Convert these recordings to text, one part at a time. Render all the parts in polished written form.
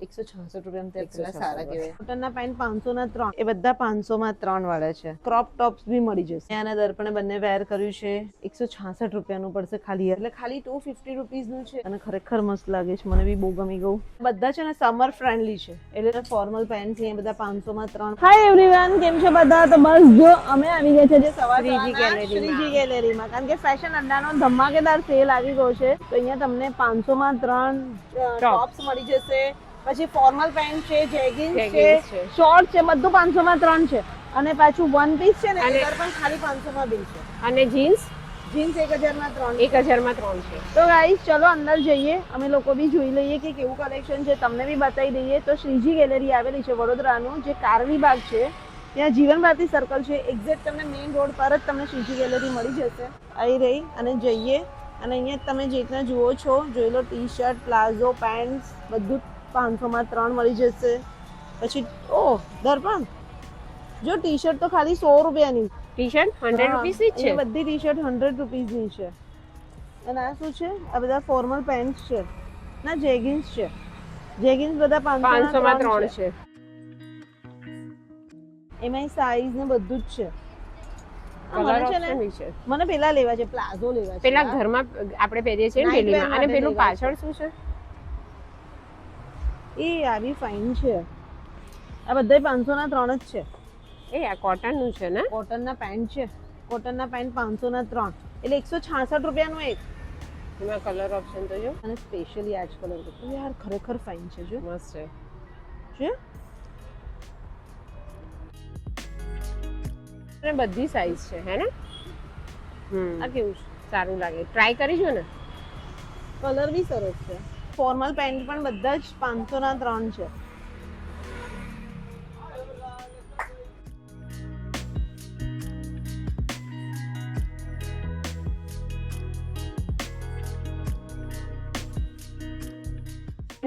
166 રૂપિયામાં તે એટલા સારા કહેવાય. કોટનના પેન્ટ 500 ના 3, એ બધા 500 માં 3 વાળા છે. ક્રોપ ટોપ્સ બી મળી જશે. આના દર્પણે બંને વેર કર્યું છે, 166 રૂપિયાનું પડશે ખાલી, એટલે ખાલી 250 રૂપીસ નું છે અને ખરેખર મસ્ત લાગે છે, મને બી બહુ ગમી ગયું. બધા છે ને સમર ફ્રેન્ડલી છે, એટલે ફોર્મલ પેન્ટ છે બધા 500 માં 3. હાય એવરીવન, કેમ છો બધા? તો બસ જો અમે આવી ગયા છે જે શ્રીજી ગેલેરીમાં, કારણ કે ફેશન અડ્ડાનો ધમાકેદાર સેલ આવી ગયો છે. તો અહીંયા તમને 500 માં 3 ટોપ્સ મળી જશે, પછી ફોર્મલ પેન્ટ છે, જેગિન્સ છે, શોર્ટ છે, બધું 500 માં 3 છે. અને પાછું વન પીસ છે ને એ પણ ખાલી 500 માં 2 છે. અને જીન્સ 1000 માં 3, 1000 માં 3 છે. તો ગાઈસ ચલો અંદર જઈએ, અમે લોકો બી જોઈ લઈએ કે કેવું કલેક્શન છે, તમને બી બતાવી દઈએ. તો શ્રીજી ગેલેરી આવેલી છે વડોદરાનું, જે કારવી બાગ છે ત્યાં જીવન ભારતી સર્કલ છે, એક્ઝેક્ટ તમને મેઇન રોડ પર જ તમને શ્રીજી ગેલેરી મળી જશે. આવી રહી અને જઈએ, અને અહીંયા તમે જે રીતના જુઓ છો, જોઈ લો, ટી શર્ટ, પ્લાઝો, પેન્ટ્સ બધું 500 માં 3 મળી જશે. પછી દર્પણ જો ટી શર્ટ તો ખાલી 100 રૂપિયાની, ટી શર્ટ 100 રૂપીસ ની છે. બધી ટી શર્ટ 100 રૂપીસની છે. અને આ શું છે? આ બધા ફોર્મલ પેન્ટ છે ના, જેગિન્સ છે. જેગિન્સ બધા 500 માં 3 છે. એમાં સાઈઝ ને બધું જ છે. મને પેલા લેવા છે, પ્લાઝો લેવા છે. પેલા ઘરમાં આપણે પહેરીએ છીએ ને પેલીમાં, અને પેલું પાછળ શું છે? એ આવી ફાઇન છે. આ બધા 500 ના 3 જ છે. એ આ કોટન નું છે ને? કોટન ના પેન્ટ છે. કોટન ના પેન્ટ 500 ના 3, એટલે 166 રૂપિયાનું એક. એમાં કલર ઓપ્શન તો જો, અને સ્પેશિયલી આ જ કલર છે યાર, ખરેખર ફાઇન છે. જો મસ્ત છે. અને બધી સાઈઝ છે, હે ને? આ કેવું છે? સારું લાગે, ટ્રાય કરીજો ને. કલર બી સરસ છે. ફોર્મલ પેન્ટ પણ બધા જ 500 ના 3 છે.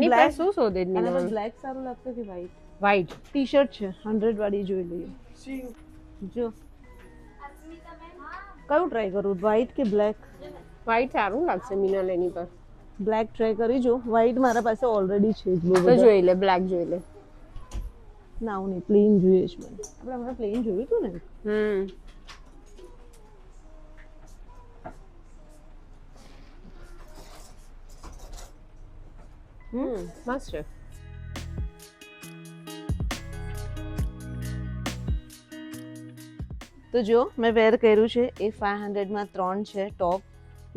બ્લેક શું શોધે? આના પર બ્લેક સારું લાગશે કે વ્હાઈટ? વ્હાઈટ ટી શર્ટ છે 100 વાળી, જોઈ લઈએ. જો કયું ટ્રાય કરું, વ્હાઈટ કે બ્લેક? વ્હાઈટ સારું લાગશે મીના લેની પર. બ્લેક ટ્રાય કરી જો. વ્હાઈટ મારા પાસે ઓલરેડી છે જ. તો જોઈ લે, બ્લેક જોઈ લે. ના હું નહીં, પ્લેન જોઈએ છે મને. આપણે હમણાં પ્લેન જોયું હતું ને. મસ્ત છે. તો જો મેં વેર કર્યું છે, એ 500 માં 3 છે ટોપ,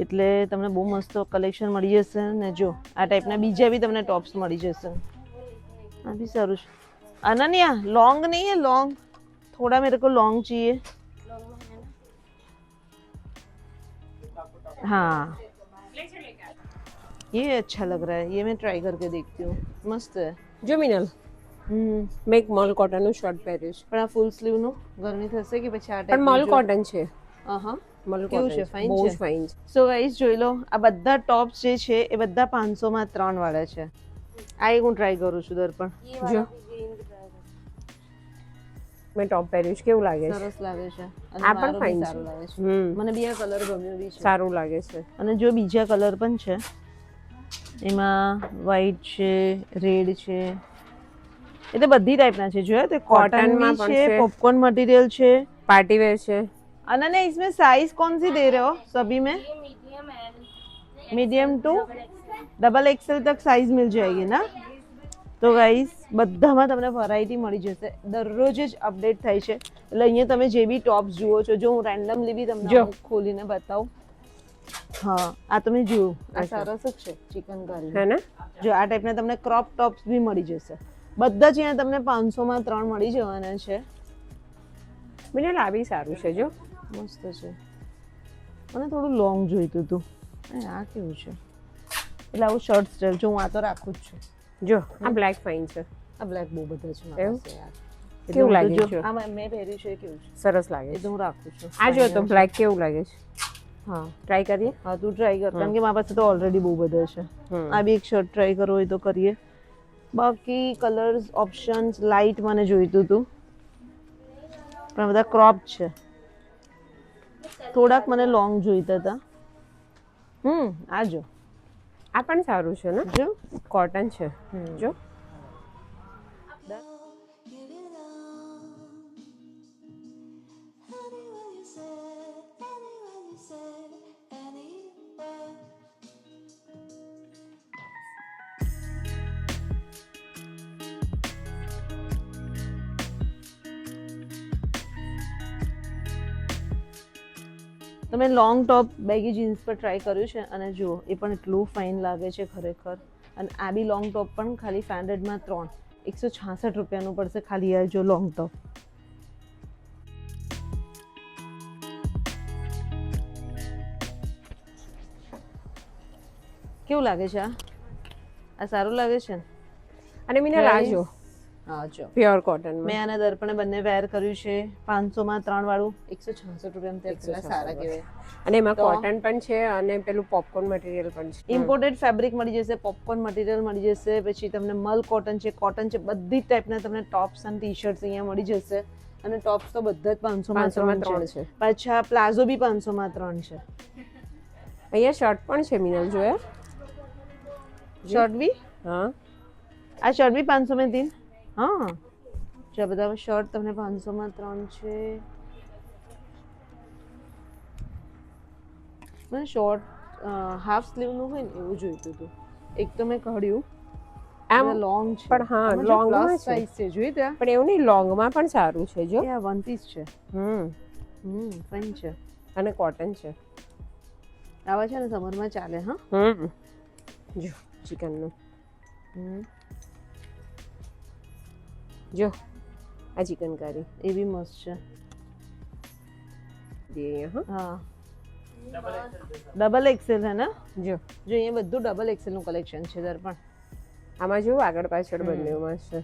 એટલે તમને બહુ મસ્ત કલેક્શન મળી જશે. ને જો આ ટાઈપના બીજા બી તમને ટોપ્સ મળી જશે. આ બી સારું છે. अनन्या लॉन्ग नहीं है, लॉन्ग थोड़ा मेरे को लॉन्ग चाहिए. हाँ ये अच्छा लग रहा है, ये मैं ट्राई करके देखती हूँ. मस्त है. જો મિનલ, મેં એક મલ કોટન નું શર્ટ પહેર્યું છે, પણ આ ફૂલ સ્લીવ નું ગરમી થશે કે પછી આ પણ મલ કોટન છે. મલ કેવું છે? ફાઇન બહુ છે. ફાઇન છે. સો ગાઈસ જોઈ લો, આ બધા ટોપ્સ જે છે એ બધા 500 માં 3 વાળા છે. આ એક હું ટ્રાય કરું છું દર્પણ. જો મેં ટોપ પહેર્યું છે, કેવું લાગે છે? સરસ લાગે છે. અને આ પણ ફાઇન સારું છે. લાગે છે. મને બી આ કલર ગમ્યો બી છે. સારું લાગે છે. અને જો બીજા કલર પણ છે, એમાં વ્હાઈટ છે, રેડ છે, એટલે બધી ટાઈપના છે. જોયા તે કોટન માં છે, पॉपकॉर्न मटेरियल છે, पार्टी वेयर છે. अनन्या इसमें साइज कौन सी दे रहे हो सभी में? मीडियम टू डबल एक्सएल तक साइज मिल जाएगी ना? તો ગાઈસ બધામાં તમને વેરાયટી મળી જશે, દરરોજ જ અપડેટ થાય છે. એટલે અહીંયા તમે જે બી ટોપ્સ જુઓ છો, જો હું રેન્ડમલી બી તમને ખોલીને બતાવું. હા આ તમે જુઓ, આ સરસ જ છે ચિકન કરી, હે ને? જો આ ટાઈપના તમને ક્રોપ ટોપ્સ બી મળી જશે. બધા જ અહીંયા તમને 500 માં 3 મળી જવાના છે. મિનલ આ બી સારું છે, જો મસ્ત છે. મને થોડું લોંગ જોઈતું હતું. આ કેવું છે? એટલે આવું શર્ટ સ્ટાઇલ, જો હું આ તો રાખું જ છું. જો આ બ્લેક ફાઇન છે. આ બ્લેક બહુ બધા છે મારા પાસે યાર. કેવું લાગે છે? આ મેં પહેર્યું છે, કેવું છે? સરસ લાગે છે. એ તો હું રાખું છું. આ જો તો બ્લેક કેવું લાગે છે? હા ટ્રાય કરીએ. હા તું ટ્રાય કર, કારણ કે મારા પાસે તો ઓલરેડી બહુ બધા છે. આ બી એક શર્ટ ટ્રાય કરવો હોય તો કરીએ. બાકી કલર્સ ઓપ્શન્સ લાઇટ મને જોઈતું હતું, પણ બધા ક્રોપ છે. થોડાક મને લોંગ જોઈતા હતા. આ જો આ પણ સારું છે ને? જો કોટન છે. જો You belong anywhere you say, anywhere you say, anywhere. તમે લોંગ ટોપ બેગી જીન્સ પર ટ્રાય કર્યું છે અને જુઓ એ પણ એટલું ફાઇન લાગે છે ખરેખર. અને આ બી લોંગ ટોપ પણ ખાલી 500માં 3 166 રૂપિયાનું પડશે ખાલી આ જો લોંગ ટોપ. કેવું લાગે છે આ સારું લાગે છે ને? અને મીના રાજો હા જો પ્યોર કોટન મેં આના દર્પણે બંને વેર કર્યું છે 500માં 3 વાળું 166 રૂપિયામાં તે કેટલા સારા કહેવાય. અને એમાં કોટન પણ છે અને પેલું પોપકોર્ન મટીરિયલ પણ છે. ઇમ્પોર્ટેડ ફેબ્રિક મળી જશે, પોપકોર્ન મટીરિયલ મળી જશે, પછી તમને મલ કોટન છે, બધી જ ટાઈપના તમને ટોપ્સ અને ટી શર્ટ્સ અહીંયા મળી જશે. અને ટોપ્સ તો બધા જ 500માં 3 છે. પાછા પ્લાઝો બી 500માં 3 છે. અહીંયા શર્ટ પણ છે મિનલ જોયા? શર્ટ બી હા આ શર્ટ બી 500માં 3. હા જો બધા શર્ટ તમને 500માં 3 છે. મને શોર્ટ હાફ સ્લીવનું હોય ને એવું જોઈતું હતું. એક તો મેં કાઢ્યું આમ લોંગ છે પણ હા લોંગમાં છે સાઈઝ છે જોઈ ત્યાં પણ એવું નહીં લોંગમાં પણ સારું છે જો. એ આ વન પીસ છે. ફાઇન છે અને કોટન છે. આવા છે ને સમરમાં ચાલે. હા જો ચિકનનું હમ જો આ ચિકન કરી એ બી મસ્ત છે. અહીંયા હા ડબલ એક્સેલ હે ને? જો જો અહીંયા બધું ડબલ એક્સેલ નું કલેક્શન છે દર્પણ. આમાં જો આગળ પાછળ બંનેમાં છે.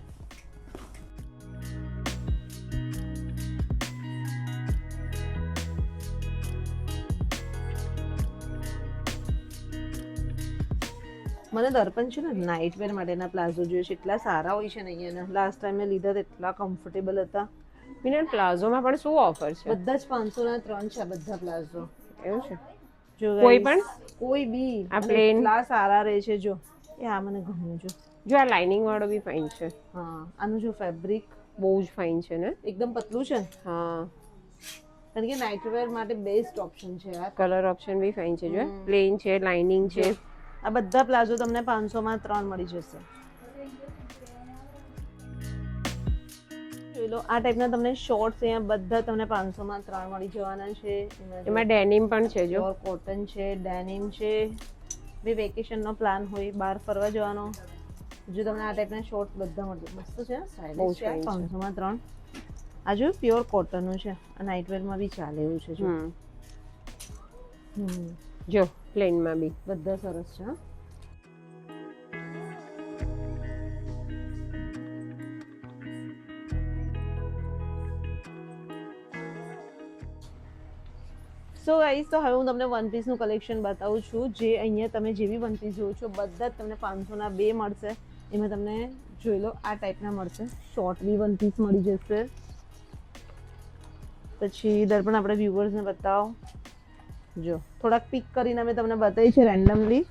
મને દર્પણ છે ને નાઇટ વેર માટેના પ્લાઝો જોઈએ છે. એટલા સારા હોય છે ને અહીંયાના. લાસ્ટ ટાઈમ મેં લીધા એટલા કમ્ફર્ટેબલ હતા. મિનલ પ્લાઝોમાં પણ શું ઓફર છે? બધા જ 500ના 3 છે બધા પ્લાઝો. એવું છે? જો કોઈ પણ કોઈ બી આ plain? એટલા સારા રહે છે. જો એ આ મને ગમ્યું. જો આ લાઇનિંગ વાળો બી ફાઇન છે. હા આનું જો ફેબ્રિક બહુ જ ફાઇન છે ને? એકદમ પતલું છે ને. હા કારણ કે નાઇટ વેર માટે બેસ્ટ ઓપ્શન છે આ. કલર ઓપ્શન બી ફાઇન છે. જો પ્લેન છે, લાઇનિંગ છે. આ બધા પ્લાઝો તમને 500માં 3 મળી જશે. જોઈ લો આ ટાઈપના તમને શોર્ટ્સ અહીંયા બધા તમને 500માં 3 મળી જવાના છે. એમાં ડેનિમ પણ છે જો. પ્યોર કોટન છે, ડેનિમ છે. બે વેકેશનનો પ્લાન હોય બહાર ફરવા જવાનો, જો તમને આ ટાઈપના શોર્ટ્સ બધા મળી મસ્ત છે. સ્ટાઇલિશ છે. 500માં 3. આ જો પ્યોર કોટનનું છે. આ નાઇટ વેરમાં બી ચાલે એવું છે. જો પ્લેનમાં બી બધા સરસ છે. સો ગાઈસ તો હવે હું તમને વન પીસનું કલેક્શન બતાવું છું. જે અહીંયા તમે જે બી વન પીસ જોવો છો બધા જ તમને 500ના 2 મળશે. એમાં તમને જોઈ લો આ ટાઈપના મળશે. શોર્ટ બી વન પીસ મળી જશે. પછી દર્પણ આપણે વ્યુઅર્સને બતાવો. જો થોડાક પિક કરીને અમે તમને બતાવી છે રેન્ડમલી.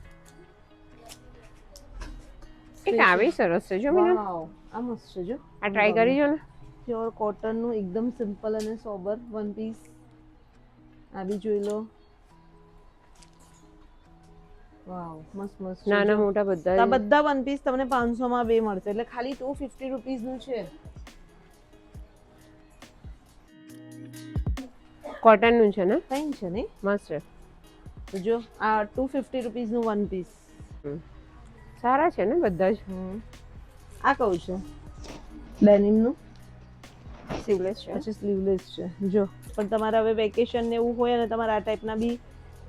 એક આવી સરસ છે જો મિનલ. વાવ આ મસ્ત છે. જો આ ટ્રાય કરી જો ને. પ્યોર કોટનનું એકદમ સિમ્પલ અને સોબર વન પીસ. આ બી જોઈ લો. વાવ મસ્ત મસ્ત છે. નાના મોટા બધા આ બધા વન પીસ તમને 500માં 2 મળશે. એટલે ખાલી 250 રૂપીસનું છે. કોટનનું છે ને? ફાઇન છે ને? મસ્ત છે. તો જો આ 250 રૂપીસનું વન પીસ. સારા છે ને બધા જ. આ કયું છે? ડેનિમનું સ્લીવલેસ છે. પછી સ્લીવલેસ છે. જો પણ તમારે હવે વેકેશન ને એવું હોય અને તમારે આ ટાઈપના બી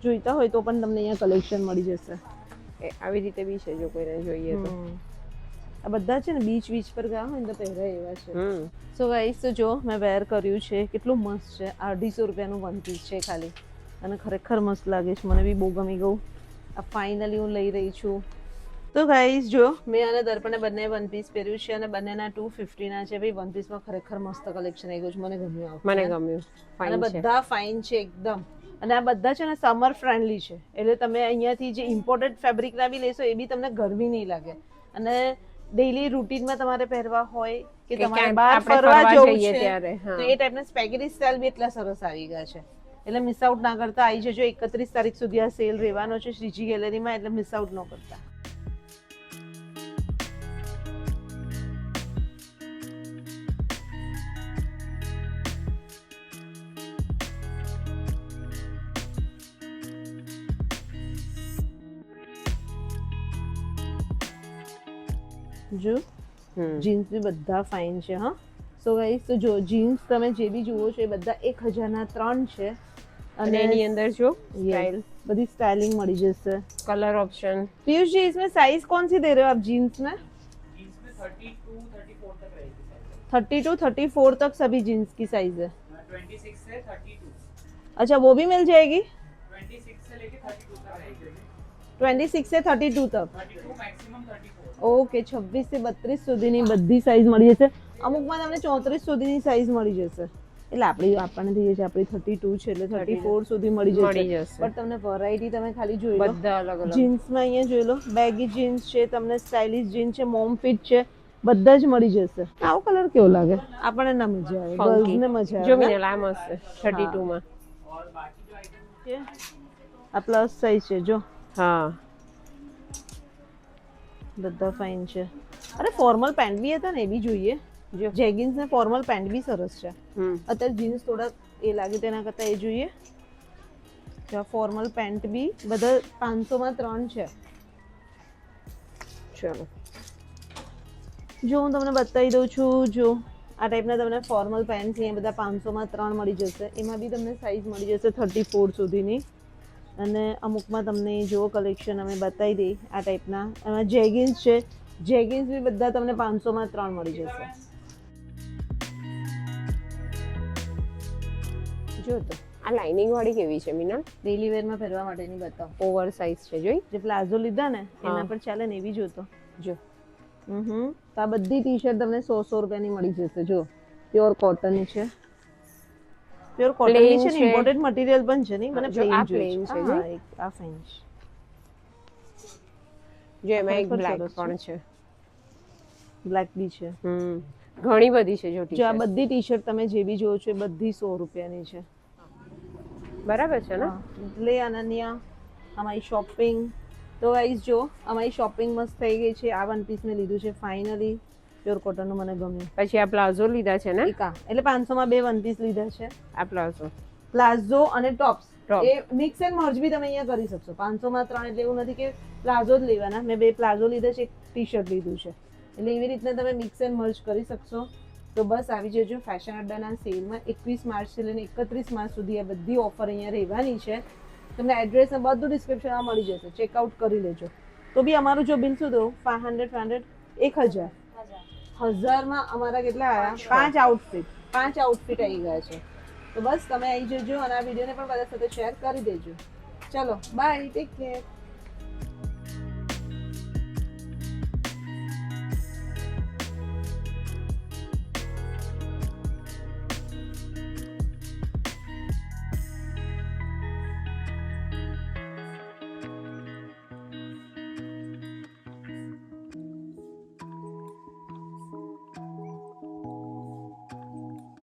જોઈતા હોય તો પણ તમને અહીંયા કલેક્શન મળી જશે. આવી રીતે બી છે જો કોઈને જોઈએ તો. આ બધા છે ને બીચ પર ગયા હોય ને તો પહેરાય એવા છે. સો ગાઈસ તો જો મેં વેર કર્યું છે. કેટલું મસ્ત છે. 250 રૂપિયાનું વન પીસ છે ખાલી. અને ખરેખર મસ્ત લાગે છે. મને બી બહુ ગમી ગયું. આ ફાઇનલી હું લઈ રહી છું. તો ગાઈસ જો મેં આને દર્પણે બંને વન પીસ પહેર્યું છે અને બંનેના 250ના છે. ભાઈ વન પીસમાં ખરેખર મસ્ત કલેક્શન આવી ગયું છે. મને ગમ્યું. મને ગમ્યું. અને બધા ફાઇન છે એકદમ. અને આ બધા છે ને સમર ફ્રેન્ડલી છે. એટલે તમે અહીંયાથી જે ઇમ્પોર્ટેડ ફેબ્રિકના બી લેશો એ બી તમને ગરમી નહીં લાગે. અને ડેઈલી રૂટીનમાં તમારે પહેરવા હોય કે તમારે ક્યાંય બહાર આપણે ફરવા ફરવા જવું જઈએ છે ત્યારે, હા. તો એ ટાઈપના સ્પેગેટી સ્ટાઇલ બી એટલા સરસ આવી ગયા છે. એટલે મિસ આઉટ ના કરતા આવી જજો. 31 તારીખ સુધી આ સેલ રહેવાનો છે શ્રીજી ગેલેરીમાં, એટલે મિસ આઉટ ન કરતા. જો જીન્સ બી બધા ફાઇન છે. હા, સો ગાઈસ, તો જો જીન્સ તમે જે બી જુઓ છો એ બધા 1000 ના 3 છે. અને એની અંદર જો Yes, સ્ટાइल, बड़ी स्टाइलिंग मड़ी जैसे. Colour option. पीयूष जी, इसमें साइज कौन सी दे रहे हो आप जीन्स में? जीन्स में 32 34 तक रहेगी साइज. 32 34 तक सभी जीन्स की साइज है. 26 से 32. अच्छा, वो भी मिल जाएगी 26 से लेके 32 तक रहेगी. 26 से 32 तक. 32 मैक्सिमम 34. ઓકે, 26 થી 32 સુધીની બધી સાઈઝ મળી જશે. અમુકમાં તમને 34 સુધીની સાઈઝ મળી જશે. એટલે આપણને થઈ જશે આપણી 32 છે એટલે 34 સુધી મળી મળી જશે. જશે. પણ તમને વેરાયટી તમે ખાલી જોઈ લો. બધા અલગ અલગ. જીન્સમાં અહીંયા જોઈ લો, બેગી જીન્સ છે, તમને સ્ટાઇલિશ જીન્સ છે, મોમ ફિટ છે, બધા જ મળી જશે. આવો કલર કેવો લાગે? આપણને ના મજા આવે, ગર્લ્સને મજા જો આવે. મિનલ આ મસ્ત 32 માં. और बाकी जो आइटम છે. આ પ્લસ સાઈઝ છે જો, હા, બધા ફાઇન છે. અરે ફોર્મલ પેન્ટ બી હતા ને, એ બી જોઈએ. જો જેગિન્સ ને ફોર્મલ પેન્ટ બી સરસ છે. અત્યારે જીન્સ થોડા એ લાગે તેના કરતા એ જોઈએ. જો ફોર્મલ પેન્ટ બી બધા 500 માં 3 છે. ચલો જો હું તમને બતાવી દઉં છું. જો આ ટાઈપના તમને ફોર્મલ પેન્ટ છે, એ બધા 500 માં 3 મળી જશે. એમાં બી તમને સાઈઝ મળી જશે 34 સુધીની. અને અમુકમાં તમને જો કલેક્શન અમે બતાવી દઈએ આ ટાઈપના. એમાં જેગિન્સ છે, જેગિન્સ બી બધા તમને 500 માં 3 મળી જશે. જો તો આ લાઇનિંગ વાળી કેવી છે મિનલ? ડેઈલી વેરમાં પહેરવા માટેની બતાવો. ઓવર સાઇઝ છે જોઈ. જે પ્લાઝો લીધા ને હા. એના પર ચાલે ને એવી જોતો. જો તો આ બધી ટી શર્ટ તમને 100 રૂપિયાની મળી જશે. જો પ્યોર કોટન છે, પ્યોર કોટન Plain છે ને, છે. ઇમ્પોર્ટેડ મટીરિયલ પણ છે ને. મને જો આ પ્લેન plain છે, જોઈએ. જો. હા, એક આ ફાઇન છે. જો એમાં એક ખરેખર બ્લેક સરસ છે. પણ છે. બ્લેક બી છે. ઘણી બધી છે જો જો આ ટી-શર્ટ. બધી ટી શર્ટ તમે જે બી જોવો છો એ બધી 100 રૂપિયાની છે. બરાબર છે ને? હા. લે અનન્યા, અમારી શોપિંગ. તો ગાઈસ જો અમારી શોપિંગ મસ્ત થઈ ગઈ છે. આ વન પીસ મેં લીધું છે ફાઇનલી. પ્યોર કોટનનું મને ગમ્યું. પછી આ પ્લાઝો લીધા છે ને? એક આ એટલે 500 માં 2 વન પીસ લીધા છે. આ પ્લાઝો પ્લાઝો અને ટોપ્સ. Top. એ મિક્સ એન્ડ મર્જ બી તમે અહીંયા કરી શકશો. 500 માં 3 એટલે એવું નથી કે પ્લાઝો જ લેવાના. મેં 2 પ્લાઝો લીધા છે, એક ટી શર્ટ લીધું છે. એટલે એવી રીતના તમે મિક્સ એન્ડ મર્જ કરી શકશો. તો બસ આવી જજો ફેશન અડ્ડાના સેલમાં. 21 માર્ચથી લઈને 31 માર્ચ સુધી આ બધી ઓફર અહીંયા રહેવાની છે. તમને એડ્રેસ ને બધું ડિસ્ક્રિપ્શનમાં મળી જશે. ચેકઆઉટ કરી લેજો. તો બી અમારું જો બિલ શું દઉં, 500 1000 1000માં અમારા કેટલા આવ્યા? 5 આઉટફિટ આવી ગયા છે. તો બસ તમે આવી જજો અને આ વિડીયોને પણ બધા સાથે શેર કરી દેજો. ચલો બાય, ટેક કેર.